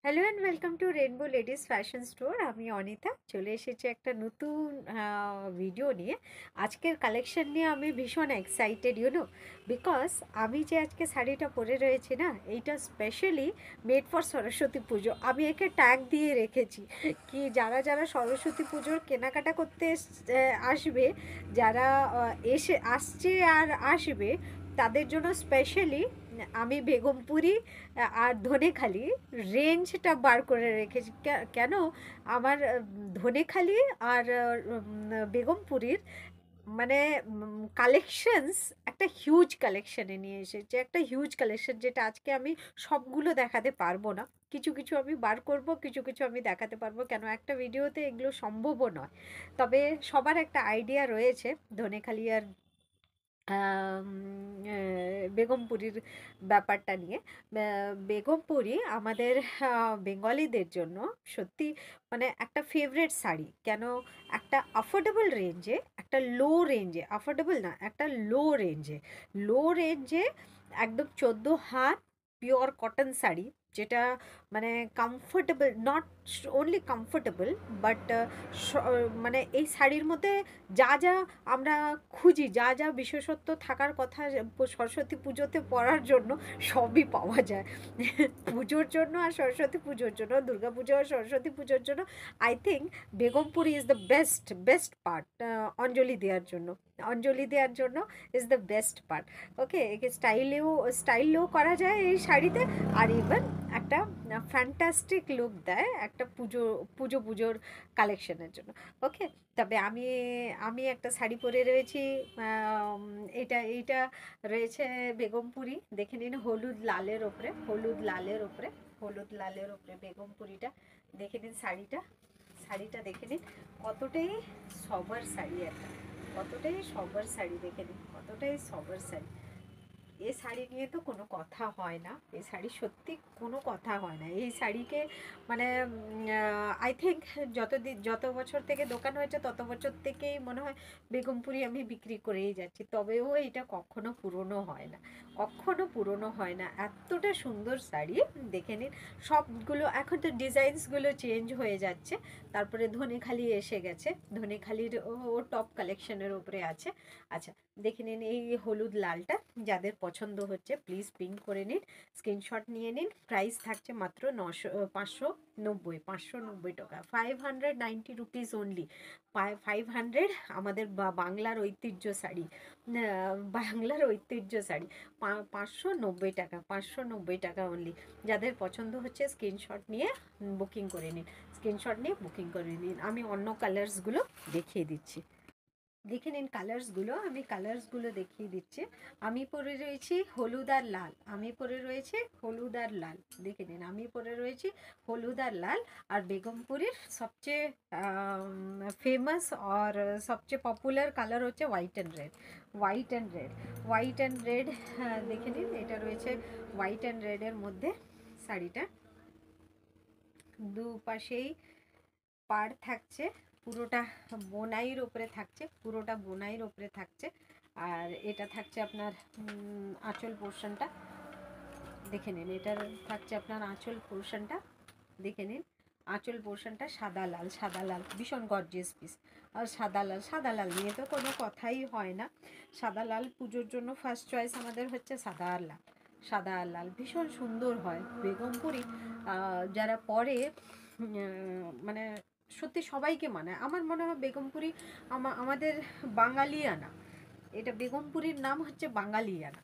Hello and welcome to rainbow ladies fashion store. আমি অনিতা চলে এসেছি একটা নতুন ভিডিও নিয়ে। আজকের কালেকশন নিয়ে আমি ভীষণ এক্সাইটেড বিকজ আমি যে আজকে শাড়িটা পরে রয়েছি না, এইটা স্পেশালি মেড ফর সরস্বতী পুজো। আমি একে ট্যাগ দিয়ে রেখেছি কি যারা যারা সরস্বতী পুজোর কেনাকাটা করতে আসবে, যারা আসছে আর আসবে, তাদের জন্য স্পেশালি আমি বেগমপুরি আর ধনেখালি রেঞ্জটা বার করে রেখেছি। কেন আমার ধনেখালি আর বেগমপুরীর মানে কালেকশনস একটা হিউজ কালেকশনে নিয়ে এসেছে, একটা হিউজ কালেকশন, যেটা আজকে আমি সবগুলো দেখাতে পারবো না। কিছু কিছু আমি বার করব, কিছু কিছু আমি দেখাতে পারবো, কেন একটা ভিডিওতে এগুলো সম্ভবও নয়। তবে সবার একটা আইডিয়া রয়েছে ধনেখালি আর বেগমপুরীর ব্যাপারটা নিয়ে। বেগমপুরী আমাদের বেঙ্গলিদের জন্য সত্যি মানে একটা ফেভারেট শাড়ি। কেন একটা অ্যাফোর্ডেবল রেঞ্জে, একটা লো রেঞ্জে, অ্যাফোর্ডেবল না, একটা লো রেঞ্জে একদম 14 হাত পিওর কটন শাড়ি, যেটা মানে comfortable, not only comfortable but মানে এই শাড়ির মধ্যে যা যা আমরা খুঁজি, যা যা বিশেষত্ব থাকার কথা সরস্বতী পুজোতে পরার জন্য, সবই পাওয়া যায় পুজোর জন্য আর সরস্বতী পুজোর জন্য, দুর্গা পুজো আর সরস্বতী পুজোর জন্য। I think Begumpuri is the best part. অঞ্জলি দেওয়ার জন্য is the best part. Okay, একে স্টাইলেও করা যায় এই শাড়িতে, আর ইভেন একটা ফ্যান্টাস্টিক লুক দেয় একটা পুজোর কালেকশনের জন্য। ওকে, তবে আমি আমি একটা শাড়ি পরে রয়েছি। এইটা রয়েছে বেগমপুরি, দেখে নিন, হলুদ লালের ওপরে বেগমপুরিটা দেখে নিন। শাড়িটা দেখে নিন, কতটাই সবার শাড়ি, দেখে নিন কতটাই সবার শাড়ি। এই শাড়ি নিয়ে তো কোনো কথা হয় না, এই শাড়ি সত্যি কোনো কথা হয় না। এই শাড়িকে মানে আই থিঙ্ক যত বছর থেকে দোকান হয়েছে তত বছর থেকেই মনে হয় বেগমপুরি আমি বিক্রি করেই যাচ্ছি, তবেও এটা কখনো পুরনো হয় না। এতটা সুন্দর শাড়ি, দেখে নিন। সবগুলো এখন তো ডিজাইনসগুলো চেঞ্জ হয়ে যাচ্ছে, তারপরে ধনেখালি এসে গেছে, ধনেখালির ও টপ কালেকশনের উপরে আছে। আচ্ছা, দেখে নিন এই হলুদ লালটা, যাদের পছন্দ হচ্ছে প্লিজ পিঙ্ক করে নিন, স্ক্রিনশট নিয়ে নিন। প্রাইস থাকছে মাত্র 590 টাকা, 590 রুপিস অনলি। 500, আমাদের বাংলার ঐতিহ্য শাড়ি, বাংলার ঐতিহ্য শাড়ি। 590 টাকা, 590 টাকা অনলি। যাদের পছন্দ হচ্ছে স্ক্রিনশট নিয়ে বুকিং করে নিন। আমি অন্য কালার্সগুলো দেখিয়ে দিচ্ছি, দেখে নিন। কালার্সগুলো দেখিয়ে দিচ্ছি। আমি পরে রয়েছি হলুদ আর লাল, দেখে নিন। আমি পরে রয়েছি হলুদ আর লাল। আর বেগমপুরীর সবচেয়ে ফেমাস আর সবচেয়ে পপুলার কালার হচ্ছে হোয়াইট অ্যান্ড রেড। দেখে নিন, এটা রয়েছে হোয়াইট অ্যান্ড রেডের মধ্যে শাড়িটা। দুপাশেই পাড় থাকছে, পুরোটা বোনাইয়ের ওপরে থাকছে। আর এটা থাকছে আপনার আঁচল পোর্শনটা, দেখে নিন। এটার থাকছে আপনার আঁচল পোর্শনটা, দেখে নিন। আঁচল পোর্শনটা সাদা লাল, ভীষণ গর্জিয়াস পিস। আর সাদা লাল নিয়ে তো কোনো কথাই হয় না। সাদা লাল পুজোর জন্য ফার্স্ট চয়েস আমাদের হচ্ছে সাদা আর লাল ভীষণ সুন্দর হয়। বেগমপুরি যারা পরে মানে সত্যি সবাইকে মানায়। আমার মনে হয় বেগমপুরি আমাদের বাঙালিয়ানা, এটা বেগমপুরীর নাম হচ্ছে বাঙালিয়ানা।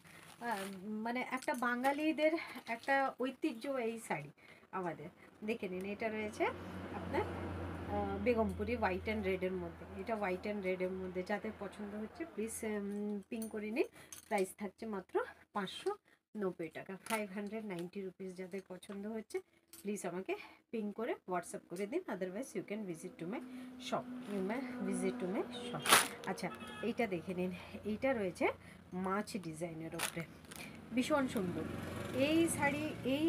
মানে একটা বাঙালিদের একটা ঐতিহ্য এই শাড়ি আমাদের। দেখে নিন, এটা রয়েছে আপনার বেগমপুরি হোয়াইট অ্যান্ড রেডের মধ্যে। যাদের পছন্দ হচ্ছে প্লিজ পিং করে নিন। প্রাইস থাকছে মাত্র 590 টাকা, 590 রুপিস। যাদের পছন্দ হচ্ছে প্লিজ আমাকে পিং করে হোয়াটসঅ্যাপ করে দিন, otherwise you can visit to my shop. আচ্ছা, এইটা দেখে নিন। এইটা রয়েছে মাছ ডিজাইনের ওপরে, ভীষণ সুন্দর এই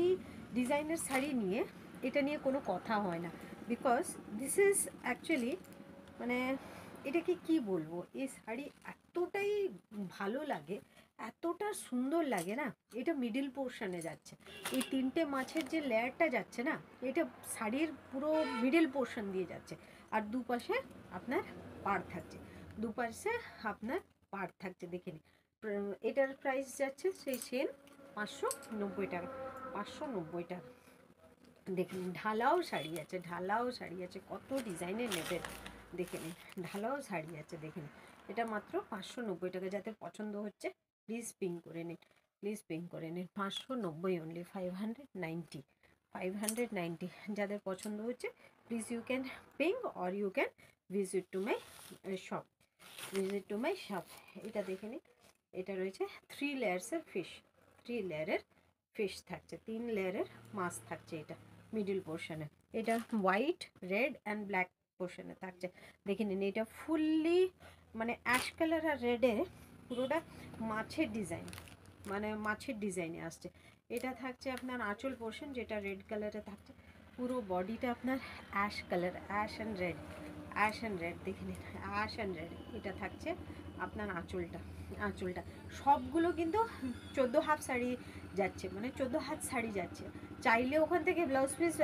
ডিজাইনের শাড়ি নিয়ে, এটা নিয়ে কোনো কথা হয় না, বিকজ দিস ইজ অ্যাকচুয়ালি মানে এটাকে কি বলবো, এই শাড়ি এতটাই ভালো লাগে, এতটা সুন্দর লাগে না। এটা মিডিল পোর্শনে যাচ্ছে, এই 3টে মাছের যে লেয়ারটা যাচ্ছে না, এটা শাড়ির পুরো মিডিল পোর্শন দিয়ে যাচ্ছে। আর দুপাশে আপনার পাড় থাকছে, দুপাশে আপনার পাড় থাকছে। দেখে নিন, এটার প্রাইস যাচ্ছে সেই সেম 590 টাকা, 590 টাকা। দেখে নিন, ঢালাও শাড়ি আছে, ঢালাও শাড়ি আছে, কত ডিজাইনের নেবেন দেখে নিন, ঢালাও শাড়ি আছে। দেখে নিন, এটা মাত্র 590 টাকা। যাদের পছন্দ হচ্ছে প্লিজ পিং করে নিন, প্লিজ পিং করে নিন। 590 অনলি, 590, 590। যাদের পছন্দ হচ্ছে please you can ping or you can visit to my shop, visit to my shop. এটা দেখে নিন, এটা রয়েছে 3 লেয়ার্সের ফিশ, 3 লেয়ারের ফিশ থাকছে, 3 লেয়ারের মাছ থাকছে। এটা মিডিল পোর্শনে, এটা হোয়াইট, রেড অ্যান্ড ব্ল্যাক পোর্শনে থাকছে। দেখে নিন, এটা ফুললি মানে অ্যাশ কালার আর রেডে পুরোটা মাছের ডিজাইন, মানে মাছের ডিজাইনে আসছে। এটা থাকছে আপনার আঁচল পোর্শন, যেটা রেড কালারে থাকছে। পুরো বডিটা আপনার ash colour, ash and red, ash and red. দেখে নিন, অ্যাশ অ্যান্ড রেড। এটা থাকছে আপনার আঁচলটা, আঁচলটা সবগুলো কিন্তু 14 হাফ শাড়ি যাচ্ছে, মানে 14 হাত শাড়ি যাচ্ছে। চাইলে ওখান থেকে ব্লাউজ পিস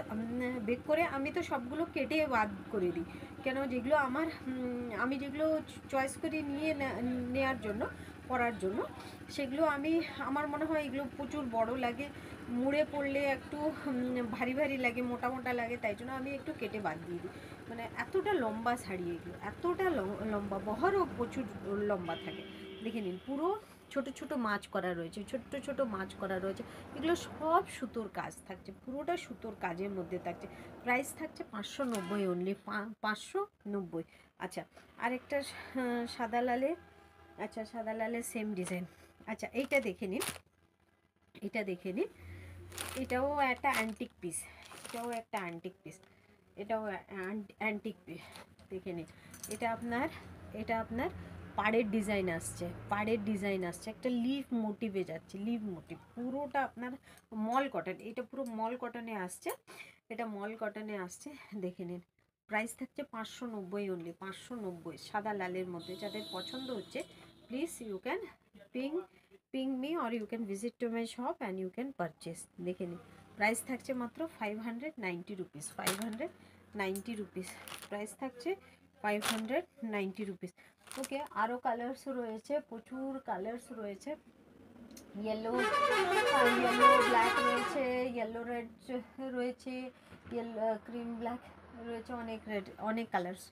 বেক করে, আমি তো সবগুলো কেটে বাদ করে দিই, কেন যেগুলো আমার আমি যেগুলো চয়েস করি নিয়ে নেওয়ার জন্য, পরার জন্য, সেগুলো আমি, আমার মনে হয় এগুলো প্রচুর বড় লাগে, মুড়ে পড়লে একটু ভারী ভারী লাগে, মোটা মোটা লাগে, তাই জন্য আমি একটু কেটে বাদ দিয়ে দিই। মানে এতটা লম্বা শাড়ি এগুলো, এতটা লম্বা, বহরও প্রচুর লম্বা থাকে। দেখে নিন, পুরো ছোট ছোট মাছ করা রয়েছে, ছোট্ট ছোট মাছ করা রয়েছে। এগুলো সব সুতোর কাজ থাকছে, পুরোটা সুতোর কাজের মধ্যে থাকছে। প্রাইস থাকছে 590 অনলি, 590। আচ্ছা, আরেকটা সাদা লালে, আচ্ছা সাদা লালের সেম ডিজাইন। আচ্ছা, এইটা দেখে নিন, এটা দেখে নিন, এটাও একটা অ্যান্টিক পিস, এটাও একটা অ্যান্টিক পিস, এটাও অ্যান্টিক পিস। দেখে নিন, এটা আপনার, এটা আপনার পাড়ের ডিজাইন আসছে, পাড়ের ডিজাইন আসছে, একটা লিফ মোটিভে যাচ্ছে, লিফ মোটিভ। পুরোটা আপনার মল কটন, এটা পুরো মল কটনে আসছে, এটা মল কটনে আসছে। দেখে নিন, প্রাইস থাকছে 590 অনলি, 590 সাদা লালের মধ্যে। যাদের পছন্দ হচ্ছে please you can ping me or you can visit to my shop and you can purchase. দেখে নিন, প্রাইস থাকছে মাত্র 590 রুপিস, 590 রুপিস প্রাইস থাকছে, 590 রুপিস। ওকে, আরও কালার্স রয়েছে, প্রচুর কালার্স রয়েছে। ইয়েলো, ইয়েলো ব্ল্যাক রয়েছে, ইয়েলো রেড রয়েছে, ইয়েলো ক্রিম ব্ল্যাক রয়েছে, অনেক রেড, অনেক কালার্স।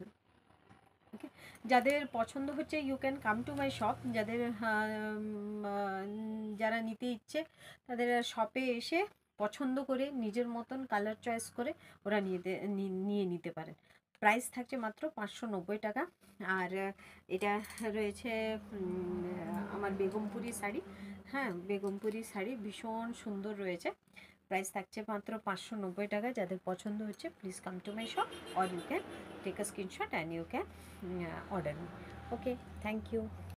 ওকে, যাদের পছন্দ হচ্ছে you can come to my shop. যাদের যারা নিতে ইচ্ছে তাদের শপে এসে পছন্দ করে নিজের মতন কালার চয়েস করে ওরা নিয়ে নিতে পারেন। প্রাইস থাকছে মাত্র 590 টাকা। আর এটা রয়েছে আমার বেগমপুরি শাড়ি, হ্যাঁ বেগমপুরি শাড়ি ভীষণ সুন্দর রয়েছে। প্রাইস থাকছে মাত্র 590 টাকা। যাদের পছন্দ হচ্ছে please come to my shop or you can take a screenshot and you can order me. Okay, thank you.